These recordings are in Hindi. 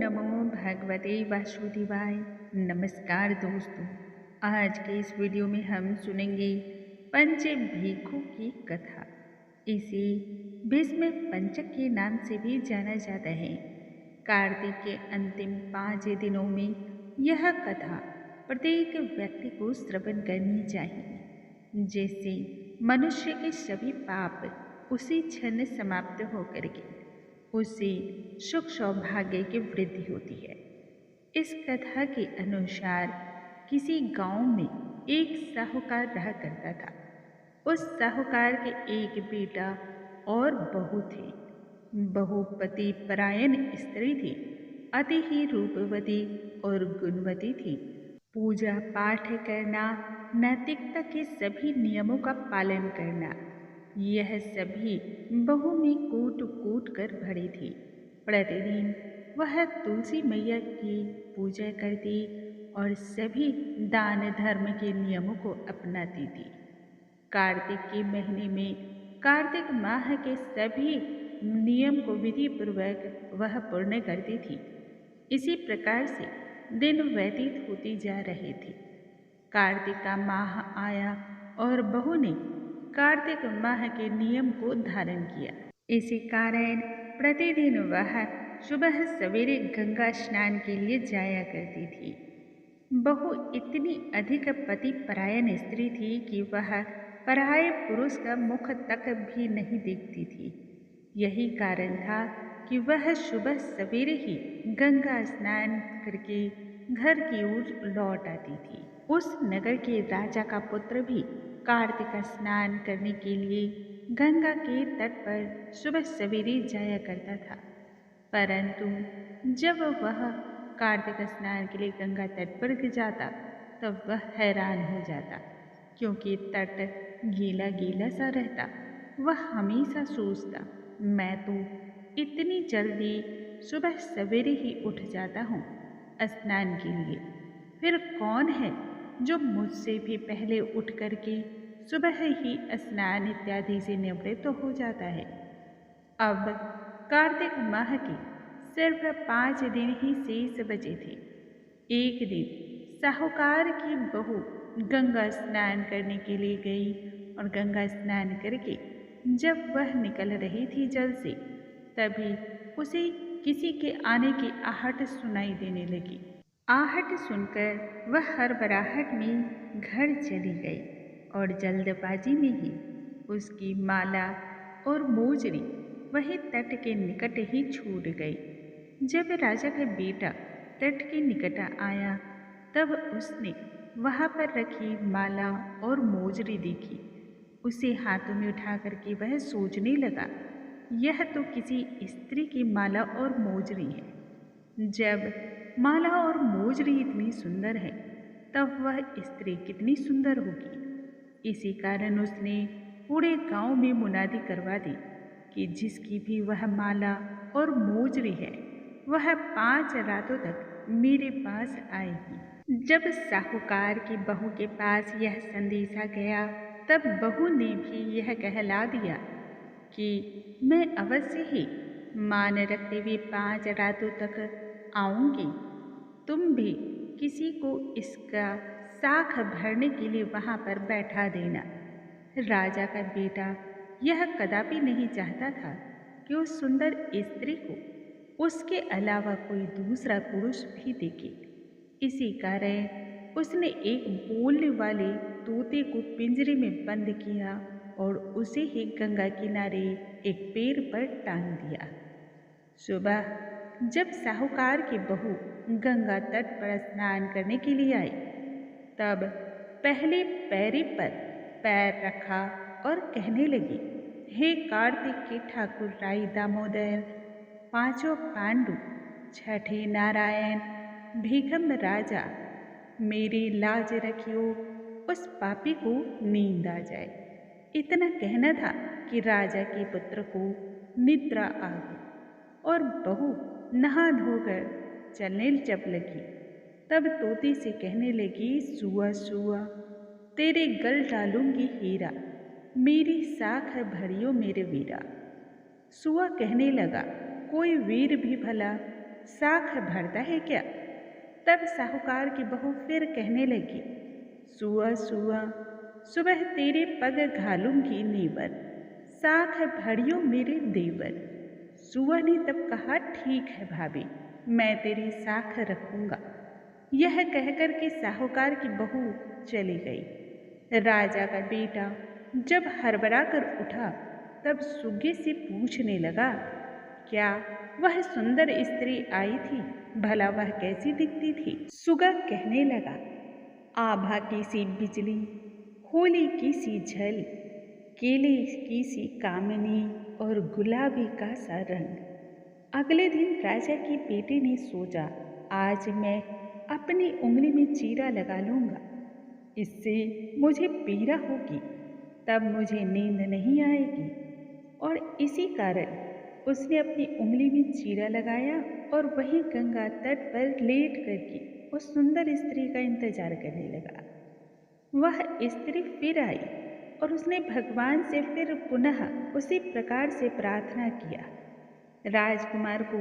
नमो भगवते वासुदेवाय। नमस्कार दोस्तों, आज के इस वीडियो में हम सुनेंगे पंच भीखों की कथा। इसे भीष्म पंचक के नाम से भी जाना जाता है। कार्तिक के अंतिम 5 दिनों में यह कथा प्रत्येक व्यक्ति को श्रवण करनी चाहिए, जिससे मनुष्य के सभी पाप उसी क्षण समाप्त होकर के उससे सुख सौभाग्य की वृद्धि होती है। इस कथा के अनुसार किसी गांव में एक साहूकार रहा करता था। उस साहूकार के एक बेटा और बहू थे। बहू पति परायण स्त्री थी, अति ही रूपवती और गुणवती थी। पूजा पाठ करना, नैतिकता के सभी नियमों का पालन करना, यह सभी बहू में कूट कूट कर भरी थी। प्रतिदिन वह तुलसी मैया की पूजा करती और सभी दान धर्म के नियमों को अपनाती थी। कार्तिक के महीने में कार्तिक माह के सभी नियम को विधि पूर्वक वह पूर्ण करती थी। इसी प्रकार से दिन व्यतीत होती जा रहे थे। कार्तिक का माह आया और बहू ने कार्तिक माह के नियम को धारण किया। इसी कारण प्रतिदिन वह सुबह सवेरे गंगा स्नान के लिए जाया करती थी। बहू इतनी अधिक पति परायण स्त्री थी कि वह पराये पुरुष का मुख तक भी नहीं देखती थी। यही कारण था कि वह सुबह सवेरे ही गंगा स्नान करके घर की ओर लौट आती थी। उस नगर के राजा का पुत्र भी कार्तिक स्नान करने के लिए गंगा के तट पर सुबह सवेरे जाया करता था। परंतु जब वह कार्तिक स्नान के लिए गंगा तट पर जाता तब वह हैरान हो जाता, क्योंकि तट गीला गीला सा रहता। वह हमेशा सोचता, मैं तो इतनी जल्दी सुबह सवेरे ही उठ जाता हूँ स्नान के लिए, फिर कौन है जो मुझसे भी पहले उठ करके सुबह ही स्नान इत्यादि से निवृत्त हो जाता है। अब कार्तिक माह के सिर्फ 5 दिन ही शेष बचे थे। एक दिन साहूकार की बहू गंगा स्नान करने के लिए गई और गंगा स्नान करके जब वह निकल रही थी जल से, तभी उसे किसी के आने की आहट सुनाई देने लगी। आहट सुनकर वह हड़बड़ाहट में घर चली गई और जल्दबाजी में ही उसकी माला और मोजरी वही तट के निकट ही छूट गई। जब राजा का बेटा तट के निकट आया तब उसने वहां पर रखी माला और मोजरी देखी। उसे हाथों में उठा करके वह सोचने लगा, यह तो किसी स्त्री की माला और मोजरी है। जब माला और मोजरी इतनी सुंदर है तब वह स्त्री कितनी सुंदर होगी। इसी कारण उसने पूरे गांव में मुनादी करवा दी कि जिसकी भी वह माला और मोजरी है वह 5 रातों तक मेरे पास आएगी। जब साहूकार की बहू के पास यह संदेशा गया तब बहू ने भी यह कहला दिया कि मैं अवश्य ही मान रखते हुए 5 रातों तक आऊंगी। तुम भी किसी को इसका साख भरने के लिए वहां पर बैठा देना। राजा का बेटा यह कदापि नहीं चाहता था कि उस सुंदर स्त्री को उसके अलावा कोई दूसरा पुरुष भी देखे। इसी कारण उसने एक बोलने वाले तोते को पिंजरे में बंद किया और उसे ही गंगा किनारे एक पेड़ पर टांग दिया। सुबह जब साहूकार की बहू गंगा तट पर स्नान करने के लिए आई तब पहले पैरी पर पैर रखा और कहने लगी, हे कार्तिक के ठाकुर राई दामोदर, 5 पांडु, 6 नारायण, भीखम राजा, मेरी लाज रखियो, उस पापी को नींद आ जाए। इतना कहना था कि राजा के पुत्र को निद्रा आ गई और बहू नहा धोकर चलने जब लगी तब तोते से कहने लगी, सुआ सुआ, तेरे गल डालूंगी हीरा, मेरी साख भरियो मेरे वीरा। सुआ कहने लगा, कोई वीर भी भला साख भरता है क्या? तब साहूकार की बहू फिर कहने लगी, सुआ सुआ, सुबह तेरे पग घालूंगी नीवर, साख भरियो मेरे देवर। सुआ ने तब कहा, ठीक है भाभी, मैं तेरी साख रखूंगा। यह कहकर के साहूकार की बहू चली गई। राजा का बेटा जब हड़बड़ा कर उठा तब सुगे से पूछने लगा, क्या वह सुंदर स्त्री आई थी? भला वह कैसी दिखती थी? सुगा कहने लगा, आभा की सी बिजली, होली की सी झल, केले की सी कामिनी और गुलाबी का सा रंग। अगले दिन राजा की बेटे ने सोचा, आज मैं अपनी उंगली में चीरा लगा लूंगा, इससे मुझे पीड़ा होगी, तब मुझे नींद नहीं आएगी। और इसी कारण उसने अपनी उंगली में चीरा लगाया और वहीं गंगा तट पर लेट करके उस सुंदर स्त्री का इंतजार करने लगा। वह स्त्री फिर आई और उसने भगवान से फिर पुनः उसी प्रकार से प्रार्थना किया। राजकुमार को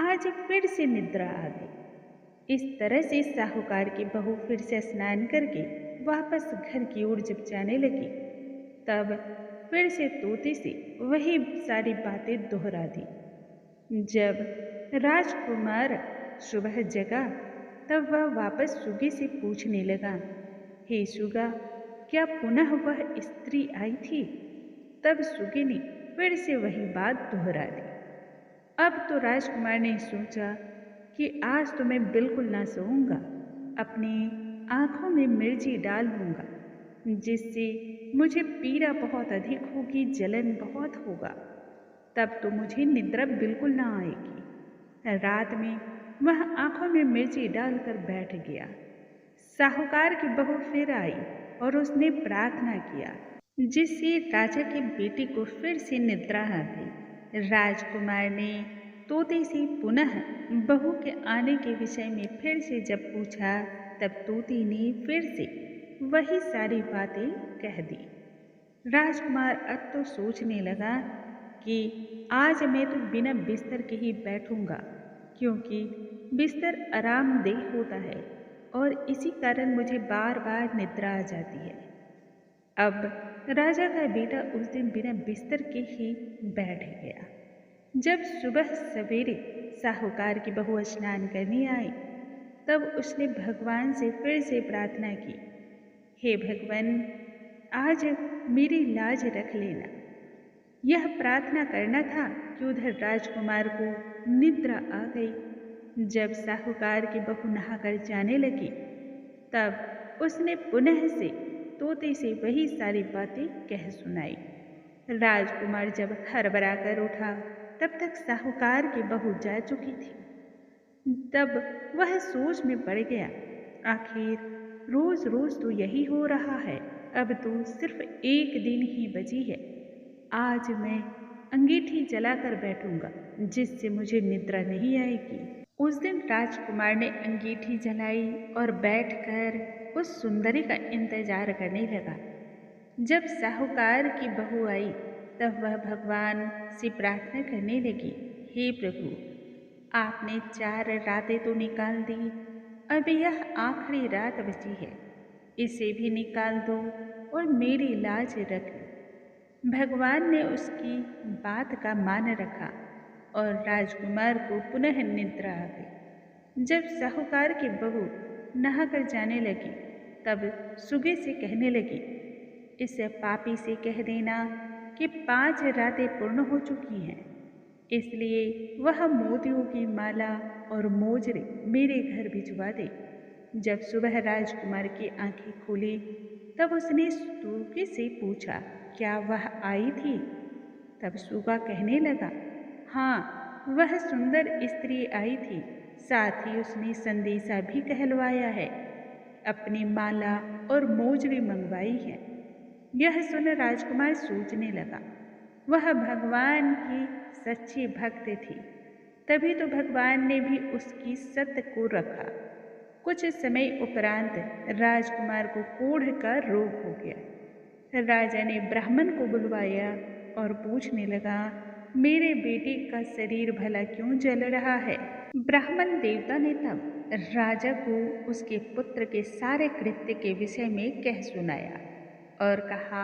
आज फिर से निद्रा आ गई। इस तरह से साहूकार की बहू फिर से स्नान करके वापस घर की ओर जब जाने लगी, तब फिर से तोते से वही सारी बातें दोहरा दी। जब राजकुमार सुबह जगा तब वह वापस सुगे से पूछने लगा, हे सुगा, क्या पुनः वह स्त्री आई थी? तब सुगे ने फिर से वही बात दोहरा दी। अब तो राजकुमार ने सोचा कि आज तो मैं बिल्कुल ना सोऊंगा, अपनी आंखों में मिर्ची डाल लूंगा, जिससे मुझे पीड़ा बहुत अधिक होगी, जलन बहुत होगा, तब तो मुझे निद्रा बिल्कुल ना आएगी। रात में वह आंखों में मिर्ची डालकर बैठ गया। साहूकार की बहू फिर आई और उसने प्रार्थना किया, जिससे राजा के बेटे को फिर से निद्रा आ गई। राजकुमार ने तोते से पुनः बहू के आने के विषय में फिर से जब पूछा, तब तोते ने फिर से वही सारी बातें कह दी। राजकुमार अब तो सोचने लगा कि आज मैं तो बिना बिस्तर के ही बैठूंगा, क्योंकि बिस्तर आरामदेह होता है और इसी कारण मुझे बार बार निद्रा आ जाती है। अब राजा का बेटा उस दिन बिना बिस्तर के ही बैठ गया। जब सुबह सवेरे साहूकार की बहू स्नान करने आई, तब उसने भगवान से फिर से प्रार्थना की, हे भगवान, आज मेरी लाज रख लेना। यह प्रार्थना करना था कि उधर राजकुमार को निद्रा आ गई। जब साहूकार की बहू नहाकर जाने लगी, तब उसने पुनः से तोते से वही सारी बातें कह सुनाई। राजकुमार जब हड़बड़ा कर उठा, तब तक साहूकार की बहू जा चुकी थी। तब वह सोच में पड़ गया, आखिर रोज रोज तो यही हो रहा है, अब तो सिर्फ एक दिन ही बची है। आज मैं अंगीठी जलाकर बैठूंगा, जिससे मुझे निद्रा नहीं आएगी। उस दिन राजकुमार ने अंगीठी जलाई और बैठकर उस सुंदरी का इंतजार करने लगा। जब साहूकार की बहू आई, तब वह भगवान से प्रार्थना करने लगी, हे प्रभु, आपने 4 रातें तो निकाल दी, अब यह आखिरी रात बची है, इसे भी निकाल दो और मेरी लाज रख लो। भगवान ने उसकी बात का मान रखा और राजकुमार को पुनः निद्रा आ गई। जब साहूकार की बहू नहाकर जाने लगी, तब सुगे से कहने लगी, इस पापी से कह देना कि 5 रातें पूर्ण हो चुकी हैं, इसलिए वह मोतियों की माला और मोजरे मेरे घर भिजवा दे। जब सुबह राजकुमार की आंखें खुली, तब उसने सुगे से पूछा, क्या वह आई थी? तब सुगा कहने लगा, हाँ, वह सुंदर स्त्री आई थी, साथ ही उसने संदेशा भी कहलवाया है, अपनी माला और मोजरी मंगवाई है। यह सुन राजकुमार सोचने लगा, वह भगवान की सच्ची भक्त थी, तभी तो भगवान ने भी उसकी सत्य को रखा। कुछ समय उपरांत राजकुमार को कोढ़ का रोग हो गया। राजा ने ब्राह्मण को बुलवाया और पूछने लगा, मेरे बेटे का शरीर भला क्यों जल रहा है। ब्राह्मण देवता ने तब राजा को उसके पुत्र के सारे कृत्य के विषय में कह सुनाया और कहा,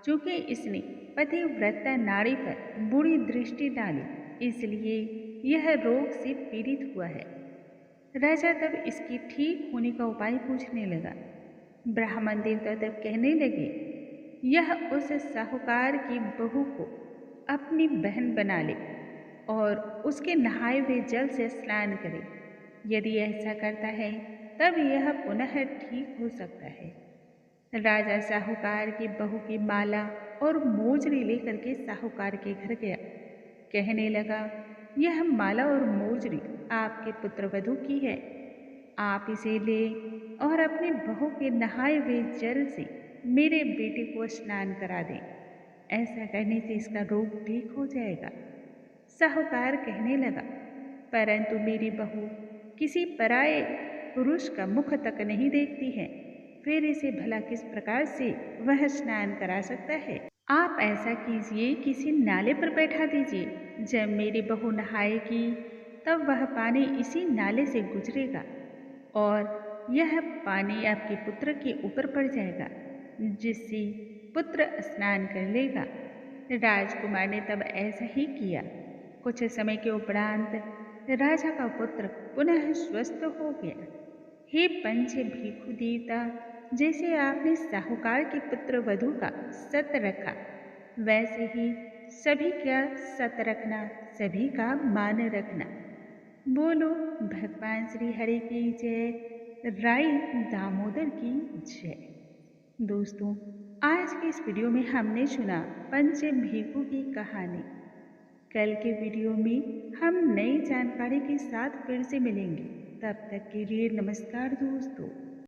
चूंकि इसने पतिव्रता नारी पर बुरी दृष्टि डाली, इसलिए यह रोग से पीड़ित हुआ है। राजा तब इसके ठीक होने का उपाय पूछने लगा। ब्राह्मण देवता तब कहने लगे, यह उस साहूकार की बहू को अपनी बहन बना ले और उसके नहाए हुए जल से स्नान करे। यदि ऐसा करता है तब यह पुनः ठीक हो सकता है। राजा साहूकार की बहू की माला और मोजरी लेकर के साहूकार के घर गया। कहने लगा, यह माला और मोजरी आपके पुत्रवधू की है। आप इसे ले और अपनी बहू के नहाए हुए जल से मेरे बेटे को स्नान करा दें। ऐसा करने से इसका रोग ठीक हो जाएगा। साहूकार कहने लगा, परंतु मेरी बहू किसी पराये पुरुष का मुख तक नहीं देखती है, फिर इसे भला किस प्रकार से वह स्नान करा सकता है। आप ऐसा कीजिए, किसी नाले पर बैठा दीजिए। जब मेरी बहू नहाएगी तब वह पानी इसी नाले से गुजरेगा और यह पानी आपके पुत्र के ऊपर पड़ जाएगा, जिससे पुत्र स्नान कर लेगा। राजकुमार ने तब ऐसा ही किया। कुछ समय के उपरांत राजा का पुत्र पुनः स्वस्थ हो गया। हे पंच भिक्षु देवता, जैसे आपने साहूकार के पुत्र वधू का सत रखा, वैसे ही सभी का सत रखना, सभी का मान रखना। बोलो भगवान श्री हरि की जय, राई दामोदर की जय। दोस्तों, आज के इस वीडियो में हमने सुना पंच भिक्षु की कहानी। कल के वीडियो में हम नई जानकारी के साथ फिर से मिलेंगे। तब तक के लिए नमस्कार दोस्तों।